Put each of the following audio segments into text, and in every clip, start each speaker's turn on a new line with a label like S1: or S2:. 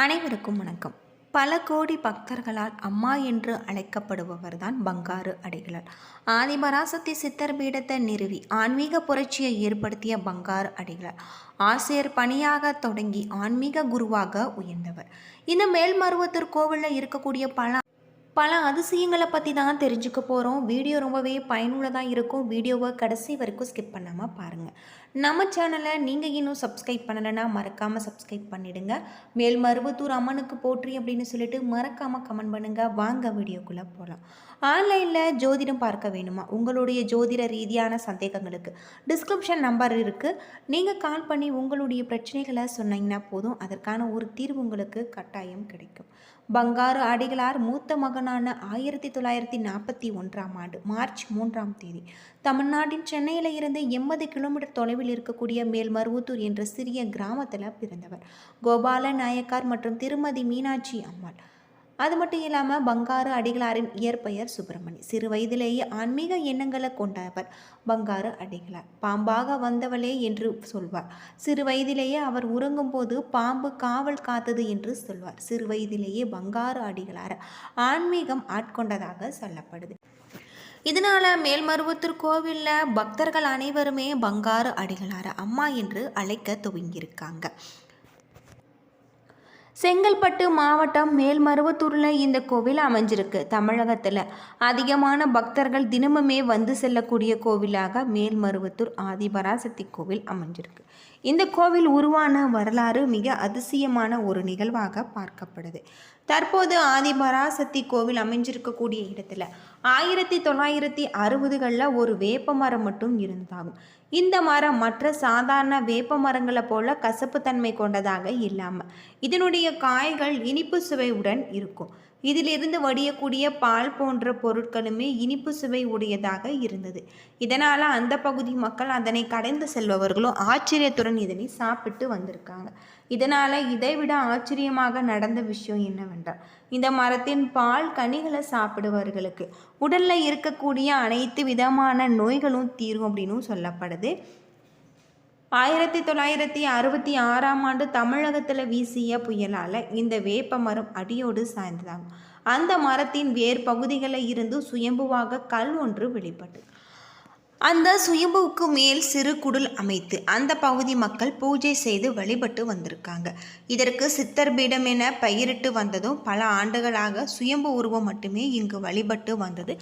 S1: அனைவருக்கும் வணக்கம். பல கோடி பக்தர்களால் அம்மா என்று அழைக்கப்படுபவர் தான் பங்காரு அடிகளார். ஆதிபராசக்தி சித்தர் பீடத்தை நிறுவி ஆன்மீக புரட்சியை ஏற்படுத்திய பங்காரு அடிகளார் ஆசிரியர் பணியாக தொடங்கி ஆன்மீக குருவாக உயர்ந்தவர். இந்த மேல்மருவத்தூர் கோவிலில் இருக்கக்கூடிய பல அதிசயங்களை பற்றி தான் தெரிஞ்சுக்க போகிறோம். வீடியோ ரொம்பவே பயனுள்ளதாக இருக்கும். வீடியோவை கடைசி வரைக்கும் ஸ்கிப் பண்ணாமல் பாருங்கள். நம்ம சேனலை நீங்கள் இன்னும் சப்ஸ்கிரைப் பண்ணலைன்னா மறக்காமல் சப்ஸ்கிரைப் பண்ணிவிடுங்க. மேல்மருவத்தூர் அம்மனுக்கு போற்றி அப்படின்னு சொல்லிட்டு மறக்காமல் கமெண்ட் பண்ணுங்கள். வாங்க வீடியோக்குள்ளே போகலாம். ஆன்லைனில் ஜோதிடம் பார்க்க வேணுமா? உங்களுடைய ஜோதிட ரீதியான சந்தேகங்களுக்கு டிஸ்கிரிப்ஷன் நம்பர் இருக்குது. நீங்கள் கால் பண்ணி உங்களுடைய பிரச்சனைகளை சொன்னீங்கன்னா போதும், அதற்கான ஒரு தீர்வு உங்களுக்கு கட்டாயம் கிடைக்கும். பங்காரு அடிகளார் மூத்த மகனான 1941 மார்ச் 3 தமிழ்நாட்டின் சென்னையில் இருந்து 80 கிலோமீட்டர் தொலைவில் இருக்கக்கூடிய மேல்மருவத்தூர் என்ற சிறிய கிராமத்தில் பிறந்தவர். கோபால நாயக்கார் மற்றும் திருமதி மீனாட்சி அம்மாள். அது மட்டும் இல்லாமல் பங்காரு அடிகளாரின் இயற்பெயர் சுப்பிரமணி. சிறு வயதிலேயே ஆன்மீக எண்ணங்களை கொண்டவர் பங்காரு அடிகளார். பாம்பாக வந்தவளே என்று சொல்வார். சிறு வயதிலேயே அவர் உறங்கும் போது பாம்பு காவல் காத்தது என்று சொல்வார். சிறு வயதிலேயே பங்காரு அடிகளார் ஆன்மீகம் ஆட்கொண்டதாக சொல்லப்படுது. இதனால் மேல்மருவத்தூர் கோவிலில் பக்தர்கள் அனைவருமே பங்காரு அடிகளார் அம்மா என்று அழைக்க துவங்கியிருக்காங்க. செங்கல்பட்டு மாவட்டம் மேல்மருவத்தூரில் இந்த கோவில் அமைஞ்சிருக்கு. தமிழகத்தில் அதிகமான பக்தர்கள் தினமுமே வந்து செல்லக்கூடிய கோவிலாக மேல்மருவத்தூர் ஆதிபராசக்தி கோவில் அமைஞ்சிருக்கு. இந்த கோவில் உருவான வரலாறு மிக அதிசயமான ஒரு நிகழ்வாக பார்க்கப்படுது. தற்போது ஆதிபராசக்தி கோவில் அமைஞ்சிருக்கக்கூடிய இடத்துல 1960களில் ஒரு வேப்ப மரம் மட்டும் இருந்ததாகும். இந்த மரம் மற்ற சாதாரண வேப்ப மரங்களை போல கசப்புத்தன்மை கொண்டதாக இல்லாமல் இதனுடைய காய்கள் இனிப்பு சுவையுடன் இருக்கும். இதிலிருந்து வடியக்கூடிய பால் போன்ற பொருட்களுமே இனிப்பு சுவை உடையதாக இருந்தது. இதனால் அந்த பகுதி மக்கள் அதனை கடைந்து செல்பவர்களும் ஆச்சரியத்துடன் இதனை சாப்பிட்டு வந்திருக்காங்க. இதனால் இதைவிட ஆச்சரியமாக நடந்த விஷயம் என்னவென்றால், இந்த மரத்தின் பால் கனிகளை சாப்பிடுபவர்களுக்கு உடலில் இருக்கக்கூடிய அனைத்து விதமான நோய்களும் தீரும் அப்படின்னு சொல்லப்படுது. 1966 தமிழகத்தில் வீசிய புயலால் இந்த வேப்ப மரம் அடியோடு சாய்ந்ததாகும். அந்த மரத்தின் வேர் பகுதிகளில் இருந்து சுயம்புவாக கல் ஒன்று வெளிப்பட்டது. அந்த சுயம்புவுக்கு மேல் சிறு குடில் அமைத்து அந்த பகுதி மக்கள் பூஜை செய்து வழிபட்டு வந்திருக்காங்க. இதற்கு சித்தர் பீடம் என பெயரிட்டு வந்ததும் பல ஆண்டுகளாக சுயம்பு உருவம் மட்டுமே இங்கு வழிபட்டு வந்தது.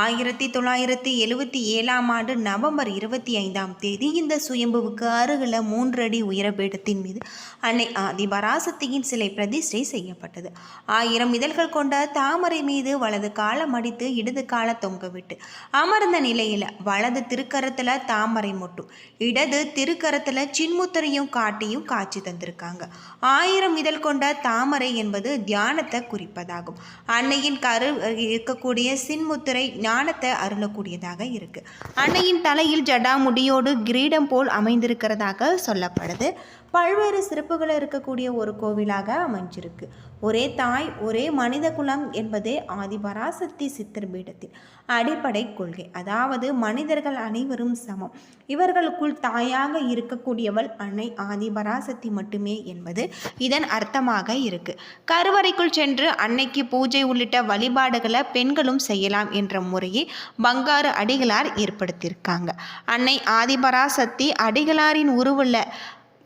S1: 1977 நவம்பர் 25 இந்த சுயம்புவுக்கு அருகில் 3 அடி உயர பீடத்தின் மீது அன்னை ஆதிபராசக்தியின் சிலை பிரதிஷ்டை செய்யப்பட்டது. 1000 இதழ்கள் கொண்ட தாமரை மீது வலது காலம் அடித்து இடது கால தொங்கவிட்டு அமர்ந்த நிலையில் வலது திருக்கரத்துல தாமரை மொட்டும் இடது திருக்கரத்துல சின்முத்திரையும் காட்டியும் காட்சி தந்திருக்காங்க. 1000 இதழ் கொண்ட தாமரை என்பது தியானத்தை குறிப்பதாகும். அன்னையின் கரு இருக்கக்கூடிய சின்முத்திரை ஞானத்தை அருளக்கூடியதாக இருக்கு. அன்னையின் தலையில் ஜடாமுடியோடு கிரீடம் போல் அமைந்திருக்கிறதாக சொல்லப்படுது. பல்வேறு சிறப்புகள் இருக்கக்கூடிய ஒரு கோவிலாக அமைஞ்சிருக்கு. ஒரே தாய் ஒரே மனித குலம் என்பதே ஆதிபராசக்தி சித்தர் பீடத்தின் அடிப்படை கொள்கை. அதாவது மனிதர்கள் அனைவரும் சமம். இவர்களுக்குள் தாயாக இருக்கக்கூடியவள் அன்னை ஆதிபராசக்தி மட்டுமே என்பது இதன் அர்த்தமாக இருக்கு. கருவறைக்குள் சென்று அன்னைக்கு பூஜை உள்ளிட்ட வழிபாடுகளை பெண்களும் செய்யலாம் என்ற முறையை பங்காரு அடிகளார் ஏற்படுத்தியிருக்காங்க. அன்னை ஆதிபராசக்தி அடிகளாரின் உருவுள்ள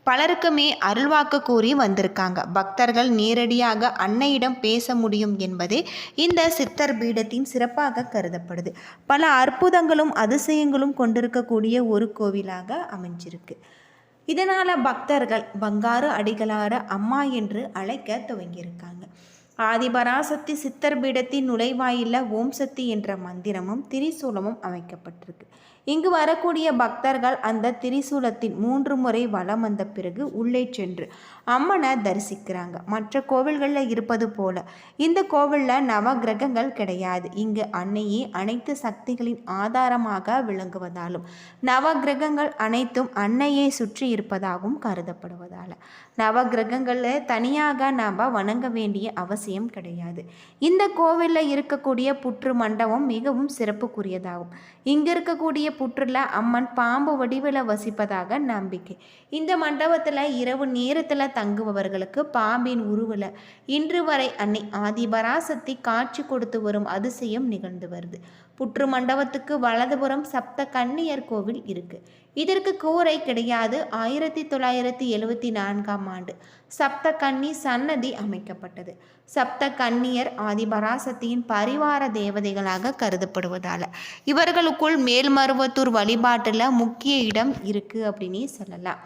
S1: பலருக்குமே அருள்வாக்கு கூறி வந்திருக்காங்க. பக்தர்கள் நேரடியாக அன்னையிடம் பேச முடியும் என்பதே இந்த சித்தர் பீடத்தின் சிறப்பாக கருதப்படுது. பல அற்புதங்களும் அதிசயங்களும் கொண்டிருக்கக்கூடிய ஒரு கோவிலாக அமைஞ்சிருக்கு. இதனால் பக்தர்கள் பங்காரு அடிகளார அம்மா என்று அழைக்க துவங்கியிருக்காங்க. ஆதிபராசக்தி சித்தர் பீடத்தின் நுழைவாயில ஓம் சக்தி என்ற மந்திரமும் திரிசூலமும் அமைக்கப்பட்டிருக்கு. இங்கு வரக்கூடிய பக்தர்கள் அந்த திரிசூலத்தின் 3 முறை வலம் வந்த பிறகு உள்ளே சென்று அம்மனை தரிசிக்கிறாங்க. மற்ற கோவில்களில் இருப்பது போல இந்த கோவிலில் நவ கிரகங்கள் கிடையாது. இங்கு அன்னையே அனைத்து சக்திகளின் ஆதாரமாக விளங்குவதாலும் நவ கிரகங்கள் அனைத்தும் அன்னையை சுற்றி இருப்பதாகவும் கருதப்படுவதால் நவ கிரகங்களில் தனியாக நாம் வணங்க வேண்டிய அவசியம் கிடையாது. இந்த கோவிலில் இருக்கக்கூடிய புற்று மண்டபம் மிகவும் சிறப்புக்குரியதாகும். இங்கே இருக்கக்கூடிய புற்றுல அம்மன் பாம்பு வடிவில் வசிப்பதாக நம்பிக்கை. இந்த மண்டபத்தில் இரவு நேரத்தில் தங்குபவர்களுக்கு பாம்பின் உருவில் இன்று வரை அன்னை ஆதிபராசக்தி காட்சி கொடுத்து வரும் அதிசயம் நிகழ்ந்து வருது. புற்று மண்டபத்துக்கு வலதுபுறம் சப்த கன்னியர் கோவில் இருக்கு. இதற்கு கூரை கிடையாது. 1974ஆம் ஆண்டு சப்த கன்னி சன்னதி அமைக்கப்பட்டது. சப்த கன்னியர் ஆதிபராசக்தியின் பரிவார தேவதைகளாக கருதப்படுவதால இவர்களுக்குள் மேல்மருவத்தூர் வழிபாட்டில் முக்கிய இடம் இருக்கு அப்படின்னு சொல்லலாம்.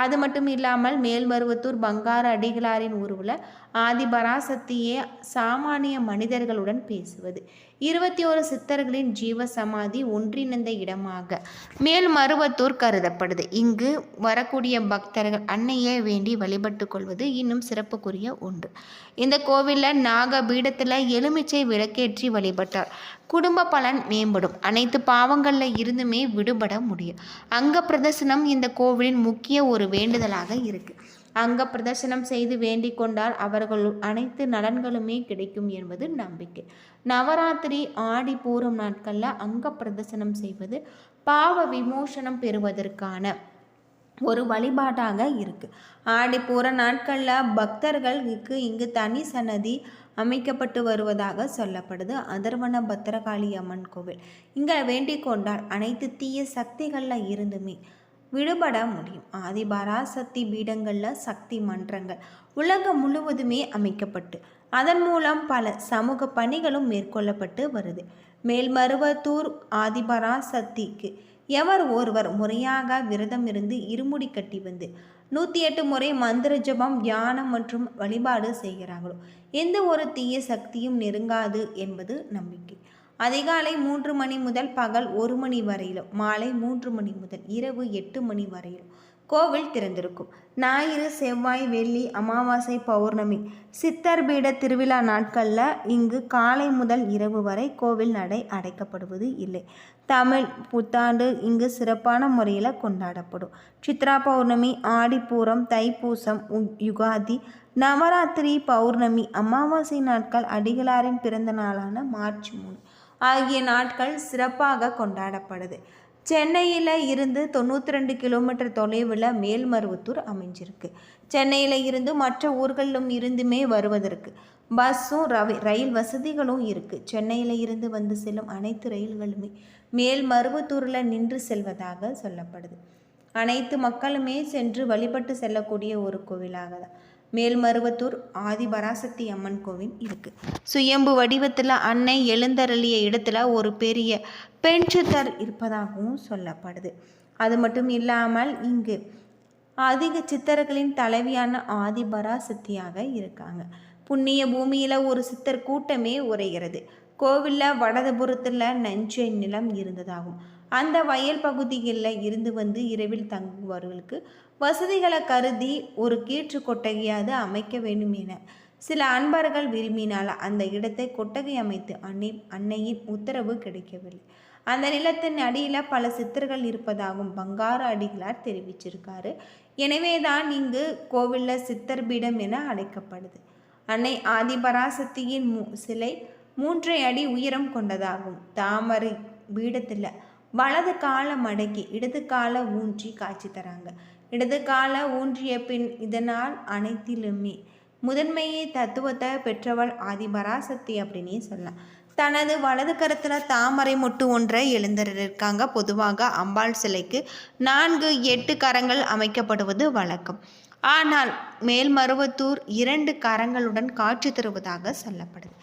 S1: அது மட்டும் இல்லாமல் மேல்மருவத்தூர் பங்கார அடிகளாரின் உருவில் ஆதிபராசக்தியே சாமானிய மனிதர்களுடன் பேசுவது. 21 சித்தர்களின் ஜீவ சமாதி ஒன்றிணைந்த இடமாக மேல்மருவத்தூர் கருதப்படுது. இங்கு வரக்கூடிய பக்தர்கள் அன்னையை வேண்டி வழிபட்டு கொள்வது இன்னும் சிறப்புக்குரிய ஒன்று. இந்த கோவிலில் நாகபீடத்தில் எலுமிச்சை விளக்கேற்றி வழிபட்டார் குடும்ப பலன் மேம்படும். அனைத்து பாவங்களில் இருந்துமே விடுபட முடியும். அங்க பிரதர்சனம் இந்த கோவிலின் முக்கிய ஒரு வேண்டுதலாக இருக்கு. அங்க பிரதர்சனம் செய்து வேண்டிக் கொண்டால் அவர்கள் அனைத்து நலன்களுமே கிடைக்கும் என்பது நம்பிக்கை. நவராத்திரி ஆடி பூரம் நாட்களில் அங்க பிரதர்சனம் செய்வது பாவ விமோசனம் பெறுவதற்கான ஒரு வழிபாடாக இருக்கு. ஆடி பூர நாட்களில் பக்தர்களுக்கு இங்கு தனி சன்னதி அமைக்கப்பட்டு வருவதாக சொல்லப்படுது. அதர்வன பத்திரகாளி அம்மன் கோவில் இங்கே வேண்டிக் கொண்டால் அனைத்து தீய சக்திகளில் இருந்துமே விடுபட முடியும். ஆதிபராசக்தி பீடங்களில் சக்தி மன்றங்கள் உலகம் முழுவதுமே அமைக்கப்பட்டு அதன் மூலம் பல சமூக பணிகளும் மேற்கொள்ளப்பட்டு வருது. மேல்மருவத்தூர் ஆதிபராசக்திக்கு எவர் ஒருவர் முறையாக விரதம் இருந்து இருமுடி கட்டி வந்து 108 முறை மந்திர ஜபம் தியானம் மற்றும் வழிபாடு செய்கிறார்களோ எந்த ஒரு தீய சக்தியும் நெருங்காது என்பது நம்பிக்கை. அதிகாலை 3 மணி முதல் பகல் 1 மணி வரையிலும் மாலை 3 மணி முதல் இரவு 8 மணி வரையிலும் கோவில் திறந்திருக்கும். ஞாயிறு செவ்வாய் வெள்ளி அமாவாசை பௌர்ணமி சித்தர் பீட திருவிழா நாட்களில் இங்கு காலை முதல் இரவு வரை கோவில் நடை அடைக்கப்படுவது இல்லை. தமிழ் புத்தாண்டு இங்கு சிறப்பான முறையில் கொண்டாடப்படும். சித்ரா பௌர்ணமி ஆடிப்பூரம் தைப்பூசம் யுகாதி நவராத்திரி பௌர்ணமி அமாவாசை நாட்கள் அடிகளாரின் பிறந்த நாளான மார்ச் 3 ஆகிய நாட்கள் சிறப்பாக கொண்டாடப்படுது. சென்னையில் இருந்து 92 கிலோமீட்டர் தொலைவில் மேல்மருவத்தூர் அமைஞ்சிருக்கு. சென்னையில் இருந்து மற்ற ஊர்களிலும் இருந்துமே வருவதற்கு பஸ்ஸும் ரயில் வசதிகளும் இருக்குது. சென்னையில் இருந்து வந்து செல்லும் அனைத்து ரயில்களுமே மேல்மருவத்தூரில் நின்று செல்வதாக சொல்லப்படுது. அனைத்து மக்களுமே சென்று வழிபட்டு செல்லக்கூடிய ஒரு கோவிலாக தான் மேல்மருவத்தூர் ஆதிபராசக்தி அம்மன் கோவில் இருக்கு. சுயம்பு வடிவத்தில் அன்னை எழுந்தருளிய இடத்துல ஒரு பெரிய பெண் சித்தர் இருப்பதாகவும் சொல்லப்படுது. அது மட்டும் இல்லாமல் இங்கு அதிக சித்தர்களின் தலைவியான ஆதிபராசக்தியாக இருக்காங்க. புண்ணிய பூமியில் ஒரு சித்தர் கூட்டமே உரைகிறது. கோவிலில் வடதுபுறத்தில் நஞ்சை நிலம் இருந்ததாகும். அந்த வயல் பகுதிகளில் இருந்து வந்து இரவில் தங்குபவர்களுக்கு வசதிகளை கருதி ஒரு கீற்று கொட்டகையாவது அமைக்க வேண்டும் என சில அன்பர்கள் விரும்பினால் அந்த இடத்தை கொட்டகை அமைத்து அன்னையின் உத்தரவு கிடைக்கவில்லை. அந்த நிலத்தின் அடியில் பல சித்தர்கள் இருப்பதாகவும் பங்கார அடிகளார் தெரிவிச்சிருக்காரு. எனவே தான் இங்கு கோவிலில் சித்தர் பீடம் என அழைக்கப்படுது. அன்னை ஆதிபராசக்தியின் சிலை 3 அடி உயரம் கொண்டதாகும். தாமரை பீடத்தில் வலது கால மடக்கி இடது கால ஊன்றி காட்சி தராங்க. இடது கால ஊன்றிய பின் இதனால் அனைத்திலுமே முதன்மையை தத்துவத்தை பெற்றவள் ஆதிபராசக்தி அப்படின்னே சொல்லலாம். தனது வலது கரத்தில் தாமரை மொட்டு ஒன்றை எழுந்திருக்காங்க. பொதுவாக அம்பாள் சிலைக்கு 4, 8 கரங்கள் அமைக்கப்படுவது வழக்கம். ஆனால் மேல்மருவத்தூர் 2 கரங்களுடன் காட்சி தருவதாக சொல்லப்படுது.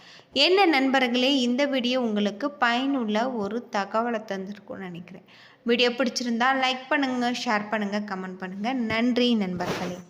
S1: என்ன நண்பர்களே, இந்த வீடியோ உங்களுக்கு பயனுள்ள ஒரு தகவலை தந்திருக்கும்னு நினைக்கிறேன். வீடியோ பிடிச்சிருந்தா லைக் பண்ணுங்கள், ஷேர் பண்ணுங்கள், கமெண்ட் பண்ணுங்கள். நன்றி நண்பர்களே.